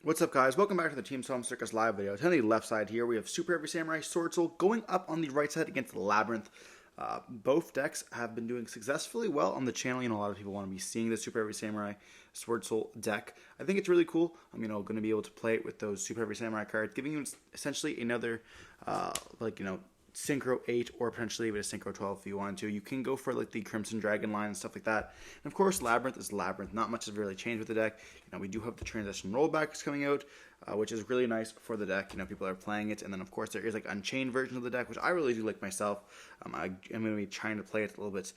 What's up, guys? Welcome back to the Team Solemn Circus live video. On the left side here, we have Super Heavy Samurai Swordsoul going up on the right side against Labrynth. Both decks have been doing successfully well on the channel. You know, a lot of people want to be seeing the Super Heavy Samurai Swordsoul deck. I think it's really cool. I'm, going to be able to play it with those Super Heavy Samurai cards, giving you essentially another, Synchro 8 or potentially even a Synchro 12 if you want to. You can go for like the Crimson Dragon line and stuff like that. And of course, Labrynth is Labrynth. Not much has really changed with the deck. We do have the transition rollbacks coming out, which is really nice for the deck. People are playing it. And then of course there is like Unchained version of the deck, which I really do like myself. I'm going to be trying to play it a little bit.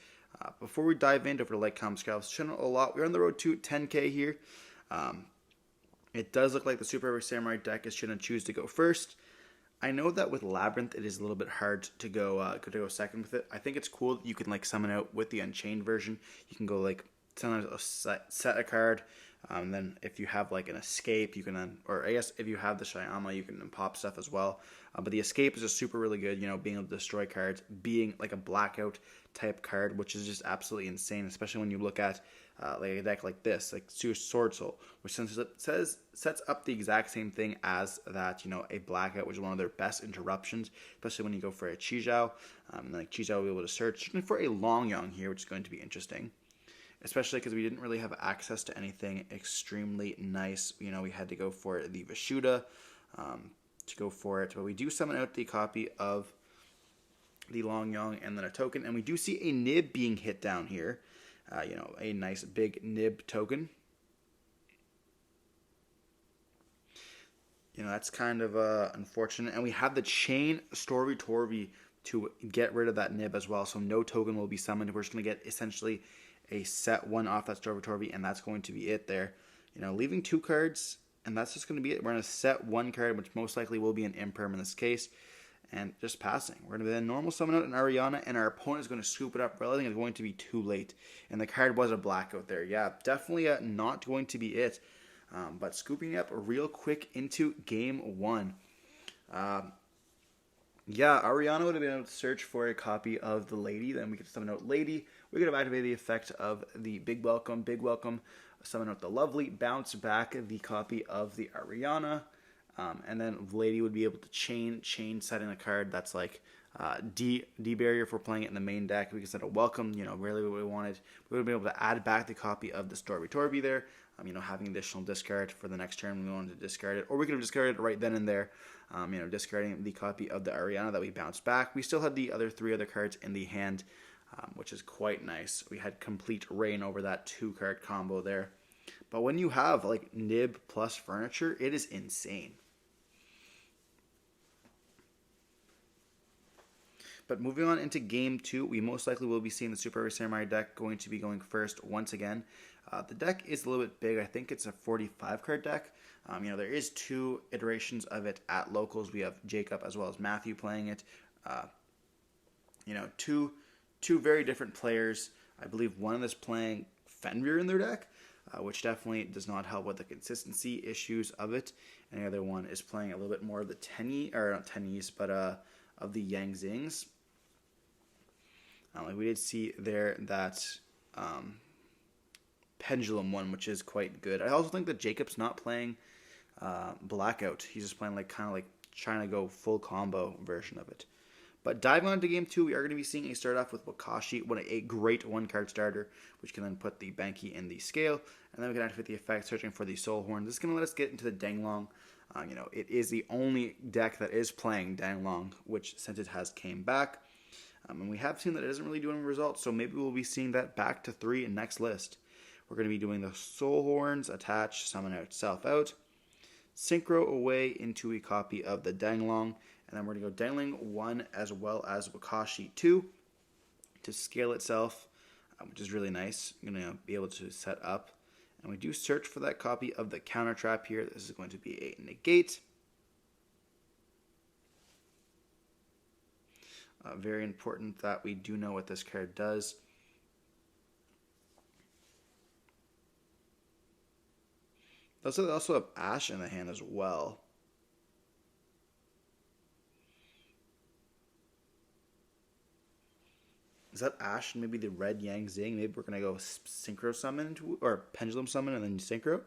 Before we dive in, don't forget to like, comment, subscribe to the channel a lot. We're on the road to 10K here. It does look like the Super Heavy Samurai deck is going to choose to go first. I know that with Labrynth, it is a little bit hard to go second with it. I think it's cool that you can like summon out with the Unchained version. You can go like sometimes set a card, then if you have like an escape, you can then, or I guess if you have the Shyama, you can then pop stuff as well. But the escape is just super really good. Being able to destroy cards, being like a blackout type card, which is just absolutely insane, especially when you look at like a deck like this, like Swordsoul, which sets up the exact same thing as that, a blackout, which is one of their best interruptions, especially when you go for a Chizhao. Like Chizhao will be able to search for a Long Yang here, which is going to be interesting, especially because we didn't really have access to anything extremely nice. We had to go for the Vishuda to go for it, but we do summon out the copy of the Long Yang and then a token, and we do see a Nib being hit down here. A nice big Nib token. That's kind of unfortunate. And we have the Chain Story Torby to get rid of that Nib as well. So no token will be summoned. We're just going to get essentially a set one off that Story Torby, and that's going to be it there. Leaving two cards, and that's just going to be it. We're going to set one card, which most likely will be an Imperm in this case. And just passing. We're going to then normal summon out an Ariana, and our opponent is going to scoop it up, realizing it's going to be too late. And the card was a blackout there. Yeah, definitely not going to be it. But scooping up real quick into game one. Ariana would have been able to search for a copy of the Lady. Then we could summon out Lady. We could have activated the effect of the Big Welcome, summon out the Lovely, bounce back the copy of the Ariana. And then Lady would be able to chain setting a card that's like D barrier if we're playing it in the main deck. We can set a Welcome, really what we wanted. We would be able to add back the copy of the Story Torby there, having additional discard for the next turn when we wanted to discard it. Or we could have discarded it right then and there, discarding the copy of the Ariana that we bounced back. We still had the three other cards in the hand, which is quite nice. We had complete reign over that 2-card combo there. But when you have like Nib plus Furniture, it is insane. But moving on into game two, we most likely will be seeing the Super Heavy Samurai deck going to be going first once again. The deck is a little bit big. I think it's a 45-card deck. There is two iterations of it at locals. We have Jacob as well as Matthew playing it. Two very different players. I believe one of them is playing Fenrir in their deck, which definitely does not help with the consistency issues of it. And the other one is playing a little bit more of the of the Yang Zings. We did see there that Pendulum one, which is quite good. I also think that Jacob's not playing Blackout. He's just playing kind of trying to go full combo version of it. But diving on into game two, we are going to be seeing a start off with Wakashi, a great one-card starter, which can then put the Banky in the scale. And then we can activate the effect, searching for the Soul Horn. This is going to let us get into the Danglong. It is the only deck that is playing Danglong, which since it has came back. And we have seen that it doesn't really do any results, so maybe we'll be seeing that back to 3 in next list. We're going to be doing the Soul Horns, attach, summon itself out, synchro away into a copy of the Danglong, and then we're going to go Dangling 1 as well as Wakashi 2 to scale itself, which is really nice. I'm going to be able to set up. And we do search for that copy of the Counter Trap here. This is going to be a negate. Very important that we do know what this card does. They also have Ash in the hand as well. Is that Ash and maybe the red Yang Zing? Maybe we're going to go Synchro Summon or Pendulum Summon and then Synchro.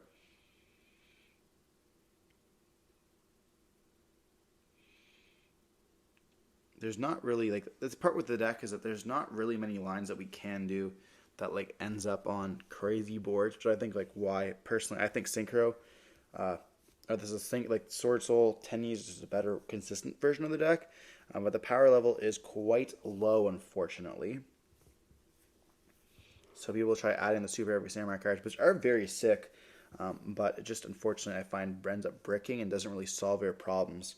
there's not really, like, the part with the deck is that there's not really many lines that we can do that, like, ends up on crazy boards, which I think, like, why, personally, I think Synchro, or this is, like, Swordsoul 10 is just a better, consistent version of the deck, but the power level is quite low, unfortunately. So people try adding the Super Heavy Samurai cards, which are very sick, but just unfortunately I find ends up bricking and doesn't really solve your problems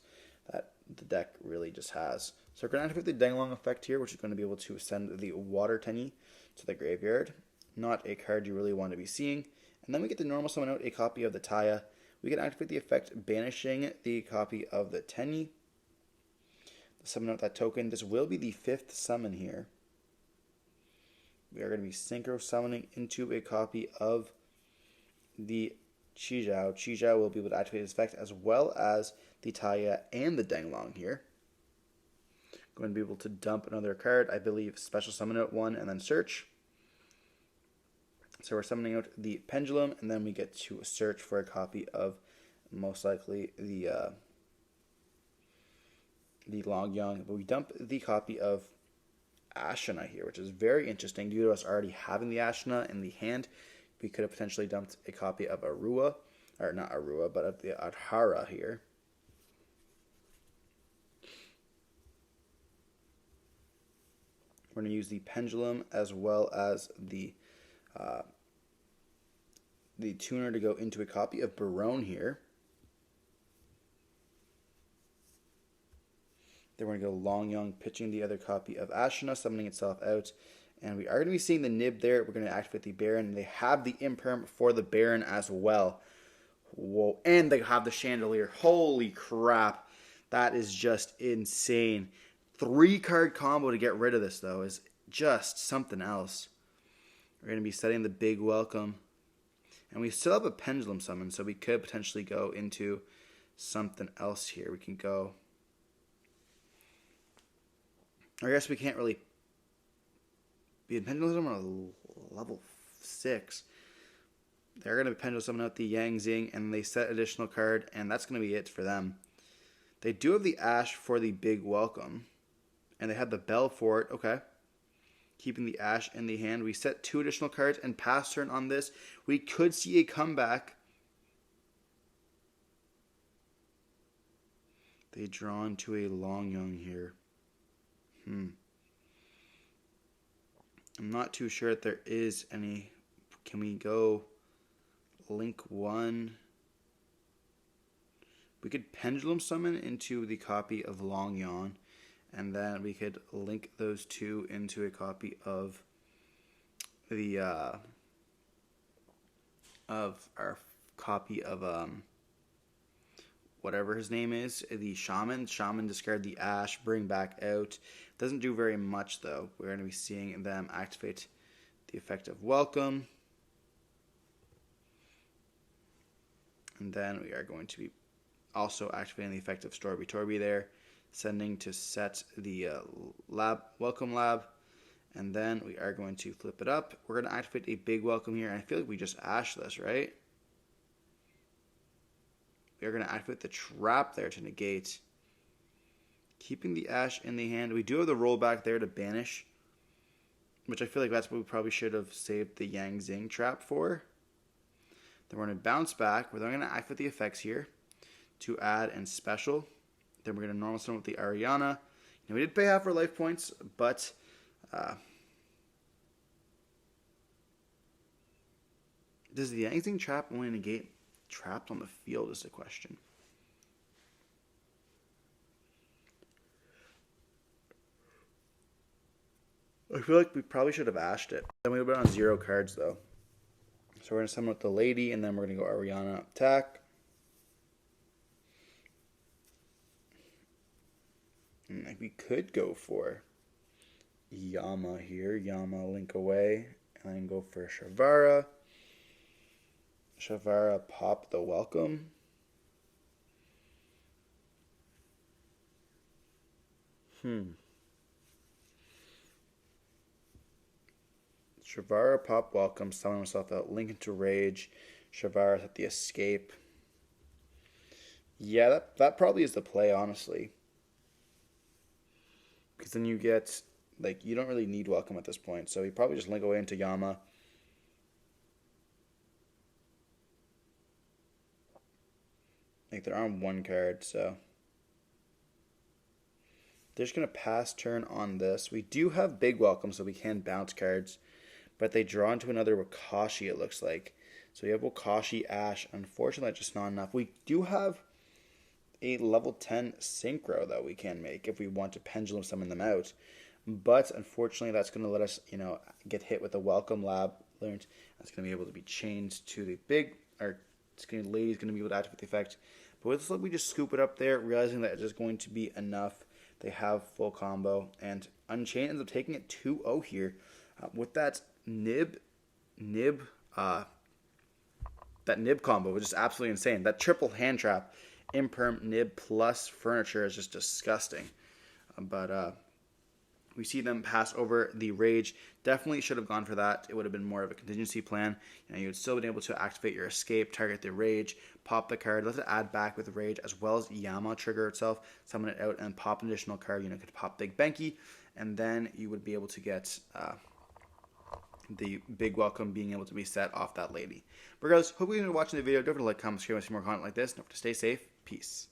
that the deck really just has. So we're going to activate the Denglong effect here, which is going to be able to send the Water Tenny to the graveyard. Not a card you really want to be seeing. And then we get to normal summon out a copy of the Taya. We can activate the effect banishing the copy of the Tenny. Summon out that token. This will be the 5th summon here. We are going to be synchro summoning into a copy of the Chijiao. Chijiao will be able to activate his effect as well as the Taya and the Denglong here. Going to be able to dump another card, I believe special summon out one and then search. So we're summoning out the Pendulum, and then we get to search for a copy of most likely the Longyang. But we dump the copy of Ashina here, which is very interesting due to us already having the Ashina in the hand. We could have potentially dumped a copy of Arua, or not Arua, but of the Adhara here. We're going to use the Pendulum as well as the Tuner to go into a copy of Barone here. Then we're going to go Longyang, pitching the other copy of Ashina, summoning itself out. And we are going to be seeing the Nib there. We're going to activate the Baron. And they have the Imperm for the Baron as well. Whoa. And they have the Chandelier. Holy crap. That is just insane. 3-card combo to get rid of this, though, is just something else. We're going to be setting the Big Welcome. And we still have a Pendulum summon, so we could potentially go into something else here. We can go... I guess we can't really be a Pendulum summon on a level 6. They're going to Pendulum summon out the Yang Zing, and they set additional card, and that's going to be it for them. They do have the Ash for the Big Welcome. And they had the Bell for it. Okay. Keeping the Ash in the hand. We set 2 additional cards and pass turn on this. We could see a comeback. They draw into a Longyang here. I'm not too sure if there is any. Can we go Link 1? We could Pendulum summon into the copy of Longyang. And then we could link those 2 into a copy of the of our copy of whatever his name is, the Shaman. Shaman discard the Ash, bring back out. Doesn't do very much though. We're going to be seeing them activate the effect of Welcome. And then we are going to be also activating the effect of Storby Torby there. Sending to set the Welcome Lab. And then we are going to flip it up. We're going to activate a Big Welcome here. And I feel like we just Ash this, right? We are going to activate the Trap there to negate. Keeping the Ash in the hand. We do have the rollback there to banish. Which I feel like that's what we probably should have saved the Yang Zing Trap for. Then we're going to bounce back. We're then going to activate the effects here to add and special. Then we're going to normal summon with the Ariana. Now, we did pay half our life points, but does the Yang Zing Trap only negate trapped on the field is the question. I feel like we probably should have ashed it. Then we would have been on 0 cards, though. So we're going to summon with the Lady, and then we're going to go Ariana attack. And we could go for Yama here. Yama link away. And then go for Shavara. Shavara pop the Welcome. Shavara pop Welcome. Summon himself out. Link into Rage. Shavara at the Escape. Yeah, that probably is the play, honestly. because then you get, like, you don't really need welcome at this point. So you probably just link away into Yama. Like, they're on one card, so they're just going to pass turn on this. We do have big welcome, so we can bounce cards, but they draw into another Wakashi, it looks like. So you have Wakashi, Ash. Unfortunately, that's just not enough. We do have a level 10 Synchro that we can make if we want to Pendulum summon them out. But unfortunately, that's going to let us, get hit with a Welcome Labrynth. That's going to be able to be changed to the big, or Lady's going to be able to activate the effect. But with this luck, we just scoop it up there, realizing that it's just going to be enough. They have full combo, and Unchained ends up taking it 2-0 here. With that nib combo, which is absolutely insane. That triple hand trap, Imperm, Nib plus Furniture is just disgusting. But we see them pass over the Rage. Definitely should have gone for that. It would have been more of a contingency plan. You would still been able to activate your escape, target the Rage, pop the card, let it add back with Rage, as well as Yama trigger itself, summon it out, and pop an additional card. Could pop Big Benki, and then you would be able to get the big welcome being able to be set off that lady. Regardless, hope you enjoyed watching the video. Don't forget to like, comment, subscribe, and see more content like this. Don't forget to stay safe. Peace.